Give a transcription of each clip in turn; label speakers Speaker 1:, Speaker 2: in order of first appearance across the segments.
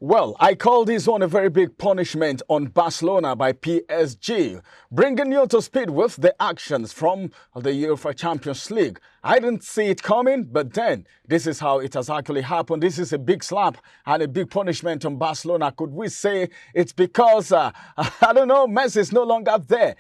Speaker 1: Well, I call this one a very big punishment on Barcelona by PSG, bringing you to speed with the actions from the UEFA Champions League. I didn't see it coming, but then this is how it has actually happened. This is a big slap and a big punishment on Barcelona. Could we say it's because, I don't know, Messi is no longer there?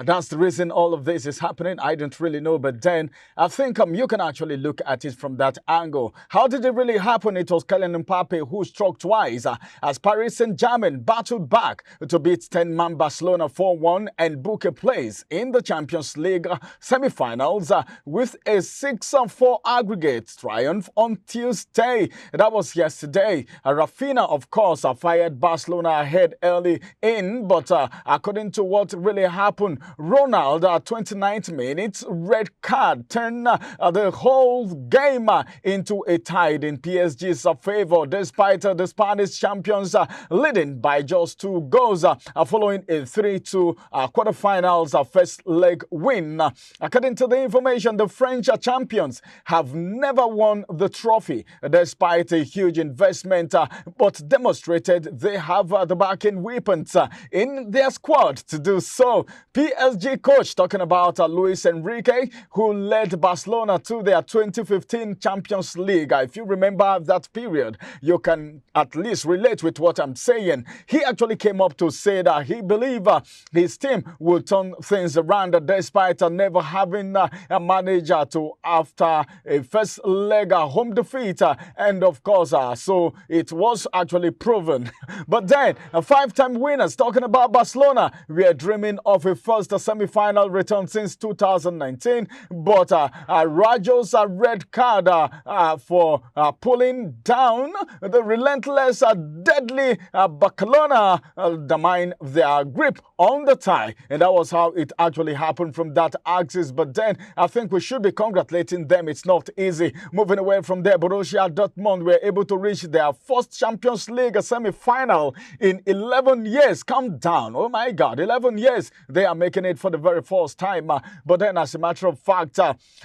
Speaker 1: That's the reason all of this is happening. I don't really know, but then I think you can actually look at it from that angle. How did it really happen? It was Kylian Mbappe who struck twice as Paris Saint-Germain battled back to beat 10-man Barcelona 4-1 and book a place in the Champions League semi-finals with a 6-4 aggregate triumph on Tuesday. That was yesterday. Rafinha, of course, fired Barcelona ahead early in, but according to what really happened, Ronaldo at 29th minute, red card turned the whole game into a tie in PSG's favor, despite the Spanish champions leading by just 2 goals following a 3-2 quarterfinals first leg win. According to the information, the French champions have never won the trophy despite a huge investment, but demonstrated they have the backing weapons in their squad to do so. PSG coach talking about Luis Enrique, who led Barcelona to their 2015 Champions League. If you remember that period, you can at least relate with what I'm saying. He actually came up to say that he believed his team would turn things around despite never having a manager to after a first leg home defeat. And of course, so it was actually proven. But then, 5-time winners talking about Barcelona, we are dreaming of a first semi-final return since 2019, but Rajo's red card for pulling down the relentless, deadly Barcelona, undermined their grip on the tie, and that was how it actually happened from that axis. But then I think we should be congratulating them. It's not easy. Moving away from there, Borussia Dortmund were able to reach their first Champions League semi-final in 11 years. Calm down. Oh my God, 11 years. They are making it for the very first time. But then, as a matter of fact,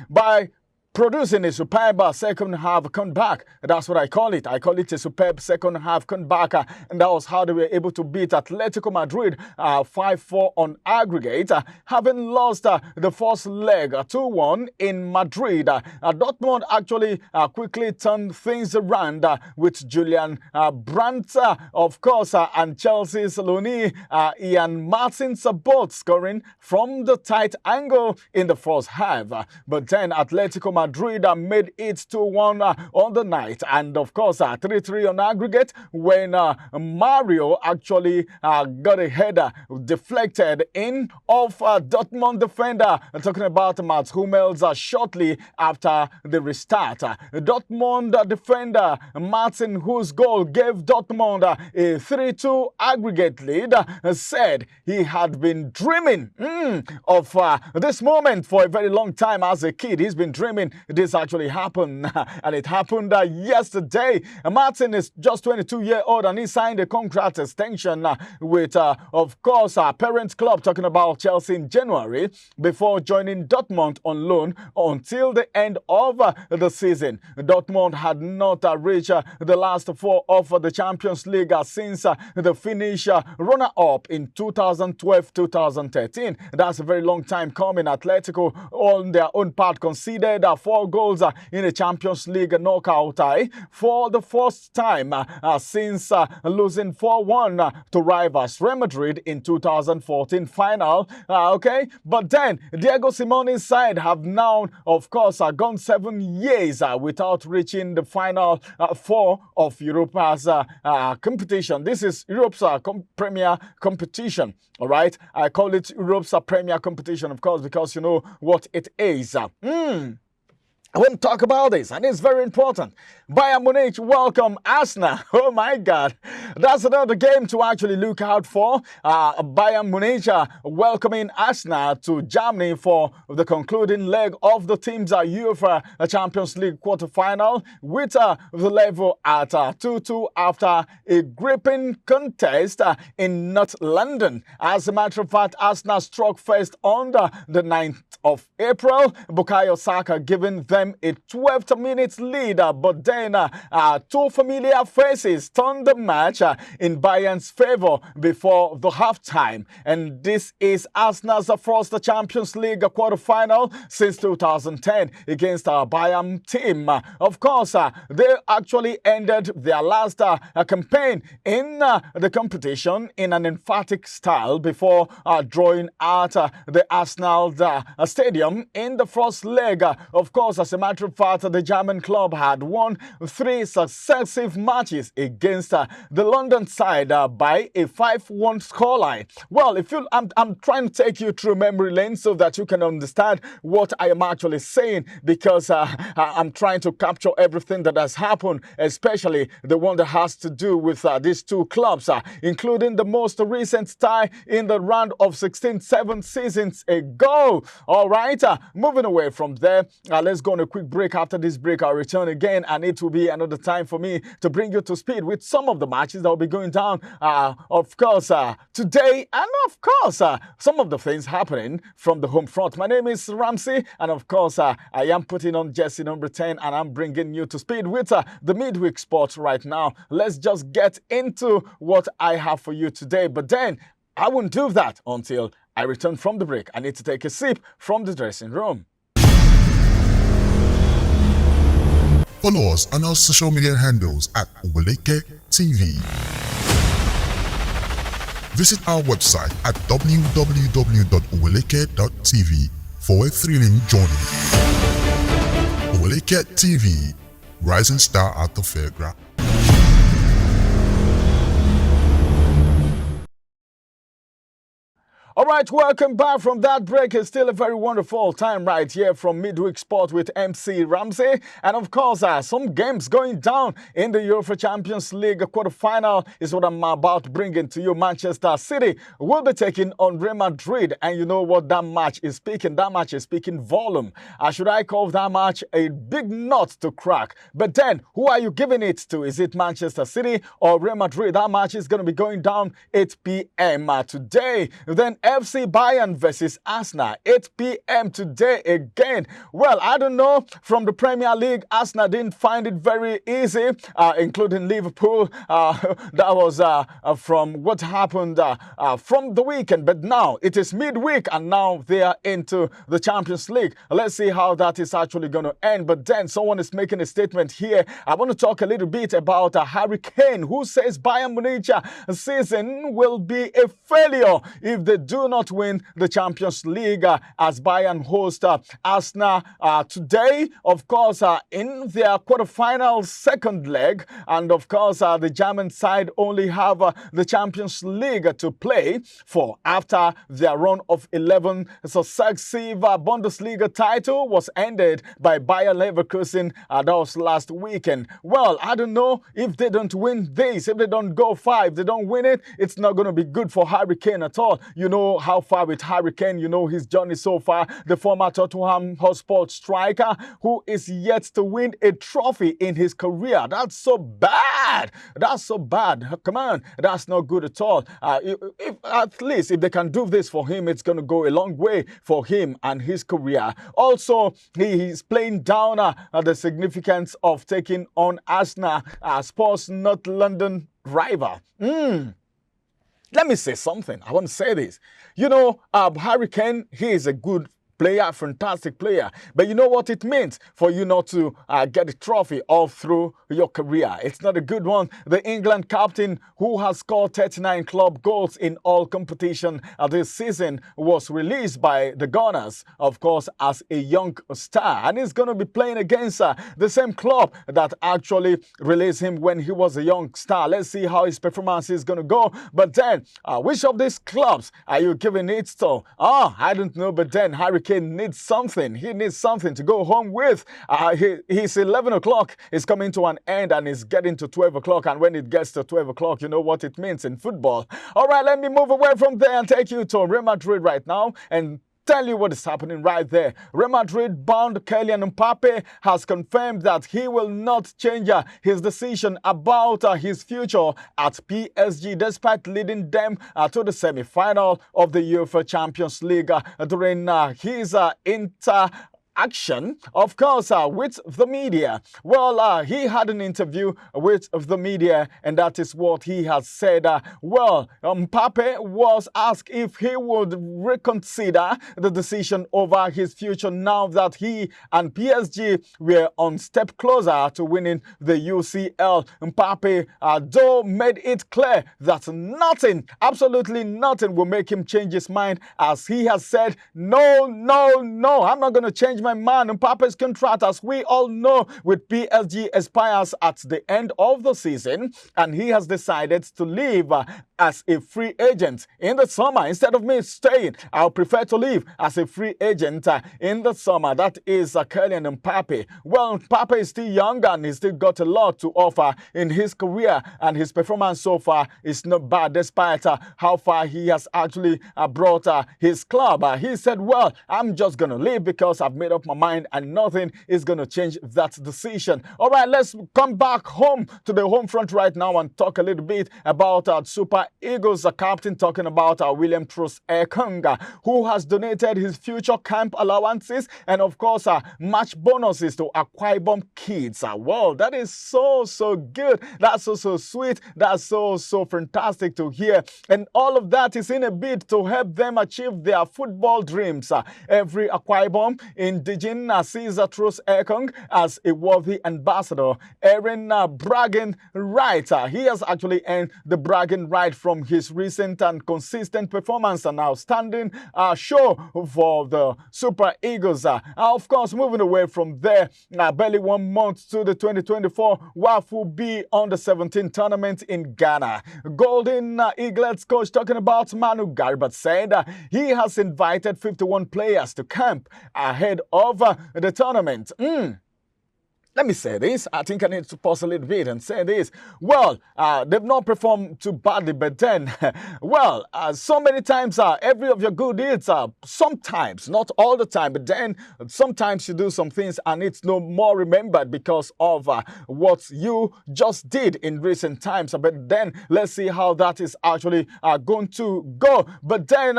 Speaker 1: by producing a superb second half comeback. That's what I call it. I call it a superb second half comeback. And that was how they were able to beat Atletico Madrid 5-4 on aggregate, having lost the first leg 2-1 in Madrid. Dortmund actually quickly turned things around with Julian Brandt, of course, and Chelsea's Looney, Ian Martin's both scoring from the tight angle in the first half. But then Atletico Madrid made it 2-1 on the night, and of course 3-3 on aggregate when Mario actually got a header deflected in of Dortmund defender, talking about Mats Hummels, shortly after the restart. Dortmund defender Martin, whose goal gave Dortmund a 3-2 aggregate lead, said he had been dreaming of this moment for a very long time. As a kid, he's been dreaming this actually happened, and it happened yesterday. Martin is just 22-year-old, and he signed a contract extension with, of course, our parent club, talking about Chelsea, in January, before joining Dortmund on loan until the end of the season. Dortmund had not reached the last 4 of the Champions League since the Finnish runner-up in 2012-2013. That's a very long time coming. Atletico, on their own part, conceded 4 goals in the Champions League knockout tie for the first time since losing 4-1 to rivals Real Madrid in 2014 final. Okay, but then Diego Simone's side have now, of course, gone 7 years without reaching the final 4 of Europe's competition. This is Europe's premier competition. All right, I call it Europe's premier competition, of course, because you know what it is. I want to talk about this, and it's very important. Bayern Munich welcome Arsenal. Oh my God, that's another game to actually look out for. Bayern Munich welcoming Arsenal to Germany for the concluding leg of the team's UEFA Champions League quarterfinal, with the level at 2-2 after a gripping contest in North London. As a matter of fact, Arsenal struck first on the 9th of April. Bukayo Saka giving them them a 12th minute lead, but then two familiar faces turned the match in Bayern's favor before the halftime. And this is Arsenal's first Champions League quarterfinal since 2010 against our Bayern team. Of course, they actually ended their last campaign in the competition in an emphatic style before drawing out the Arsenal stadium in the first leg. Of course, as a matter of fact, the German club had won 3 successive matches against the London side by a 5-1 scoreline. Well, I'm trying to take you through memory lane so that you can understand what I am actually saying, because I'm trying to capture everything that has happened, especially the one that has to do with these two clubs, including the most recent tie in the round of 16 7 seasons ago. All right, moving away from there, let's go on a quick break. After this break, I'll return again, and it will be another time for me to bring you to speed with some of the matches that will be going down, of course, today, and of course, some of the things happening from the home front. My name is Ramsey, and of course, I am putting on jersey number 10, and I'm bringing you to speed with the Midweek Sport right now. Let's just get into what I have for you today, but then I won't do that until I return from the break. I need to take a sip from the dressing room.
Speaker 2: Follow us on our social media handles at OwelekeTV. Visit our website at www.oweleke.tv for a thrilling journey. Oweleke TV, rising star at the fairground.
Speaker 1: All right, welcome back from that break. It's still a very wonderful time right here from Midweek Sport with MC Ramsey. And of course, some games going down in the UEFA Champions League quarterfinal is what I'm about bringing to you. Manchester City will be taking on Real Madrid. And you know what that match is speaking? That match is speaking volume. Should I call that match a big nut to crack? But then, who are you giving it to? Is it Manchester City or Real Madrid? That match is going to be going down 8 p.m. Today. Then FC Bayern versus Arsenal, 8 p.m. today again. Well, I don't know. From the Premier League, Arsenal didn't find it very easy, including Liverpool. That was from what happened from the weekend. But now it is midweek, and now they are into the Champions League. Let's see how that is actually going to end. But then someone is making a statement here. I want to talk a little bit about Harry Kane, who says Bayern Munich season will be a failure if they do not win the Champions League, as Bayern host Arsenal today, of course, in their quarterfinal second leg. And of course, the German side only have the Champions League to play for after their run of 11 successive Bundesliga title was ended by Bayer Leverkusen. That was last weekend. Well, I don't know if they don't win this, if they don't go far, if they don't win it, it's not going to be good for Harry Kane at all. You know how far with Harry Kane, you know his journey so far. The former Tottenham Hotspur striker who is yet to win a trophy in his career. That's so bad. That's so bad. Come on, that's not good at all. If at least if they can do this for him, it's going to go a long way for him and his career. Also, he is playing down the significance of taking on Arsenal, Spurs North London rival. Let me say something. I want to say this. You know, Harry Kane, he is a good player, fantastic player. But you know what it means for you not to get a trophy all through your career. It's not a good one. The England captain, who has scored 39 club goals in all competition this season, was released by the Gunners, of course, as a young star. And he's going to be playing against the same club that actually released him when he was a young star. Let's see how his performance is going to go. But then, which of these clubs are you giving it to? I don't know. But then, Harry Kane needs something. He needs something to go home with. His 11 o'clock is coming to an end, and it's getting to 12 o'clock. And when it gets to 12 o'clock, you know what it means in football. All right, let me move away from there and take you to Real Madrid right now and tell you what is happening right there. Real Madrid bound Kylian Mbappe has confirmed that he will not change his decision about his future at PSG, despite leading them to the semi-final of the UEFA Champions League during his action, of course, with the media. Well, he had an interview with the media, and that is what he has said. Mbappe was asked if he would reconsider the decision over his future now that he and PSG were on step closer to winning the UCL. Mbappe, though, made it clear that nothing, absolutely nothing, will make him change his mind, as he has said, no, I'm not going to change my mind. Mbappe's contract, as we all know, with PSG expires at the end of the season, and he has decided to leave as a free agent in the summer. Instead of me staying, I'll prefer to leave as a free agent in the summer. That is Kylian Mbappe. Well, Mbappe is still young and he's still got a lot to offer in his career, and his performance so far is not bad despite how far he has actually brought his club. He said, well, I'm just going to leave because I've made up my mind and nothing is going to change that decision. All right, let's come back home to the home front right now and talk a little bit about Super Eagles captain, talking about William Troost-Ekong, who has donated his future camp allowances and, of course, match bonuses to Akwa Ibom kids. Well, that is so good. That's so sweet. That's so fantastic to hear. And all of that is in a bid to help them achieve their football dreams. Every Akwa Ibom indigene sees Troost-Ekong as a worthy ambassador, earning bragging right. He has actually earned the bragging right from his recent and consistent performance, an outstanding show for the Super Eagles. Of course, moving away from there, barely 1 month to the 2024 WAFU B-under-17 tournament in Ghana. Golden Eaglets coach, talking about Manu Garbat, said he has invited 51 players to camp ahead of the tournament. Let me say this. I think I need to pause a little bit and say this. Well, they've not performed too badly, but then, well, so many times, every of your good deeds, sometimes, not all the time, but then sometimes you do some things and it's no more remembered because of what you just did in recent times. But then, let's see how that is actually going to go. But then,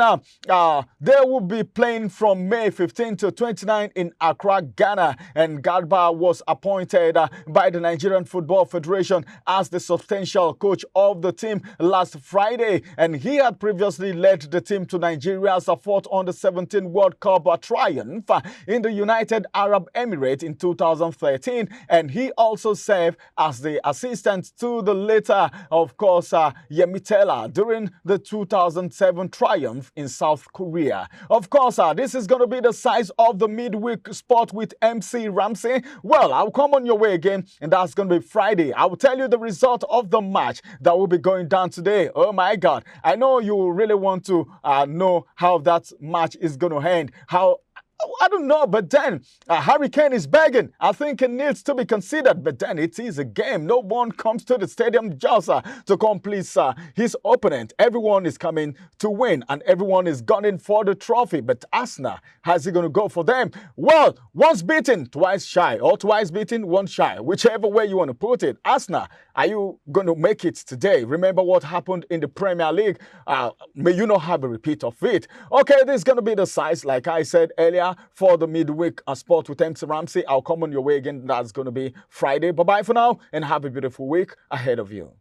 Speaker 1: they will be playing from May 15 to 29 in Accra, Ghana, and Garba was appointed by the Nigerian Football Federation as the substantial coach of the team last Friday, and he had previously led the team to Nigeria's fourth under-17 World Cup triumph in the United Arab Emirates in 2013, and he also served as the assistant to the later, of course, Yemitela during the 2007 triumph in South Korea. Of course, this is going to be the size of the midweek sport with MC Ramsey. Well, I'll come on your way again, and that's going to be Friday. I will tell you the result of the match that will be going down today. Oh my God, I know you really want to know how that match is going to end. I don't know, but then Harry Kane is begging. I think it needs to be considered, but then it is a game. No one comes to the stadium just to complete his opponent. Everyone is coming to win, and everyone is gunning for the trophy. But Arsenal, how's he going to go for them? Well, once beaten, twice shy, or twice beaten, once shy. Whichever way you want to put it. Arsenal, are you going to make it today? Remember what happened in the Premier League? May you not have a repeat of it. Okay, this is going to be the size, like I said earlier, for the midweek sport with MC Ramsey. I'll come on your way again. That's going to be Friday. Bye-bye for now, and have a beautiful week ahead of you.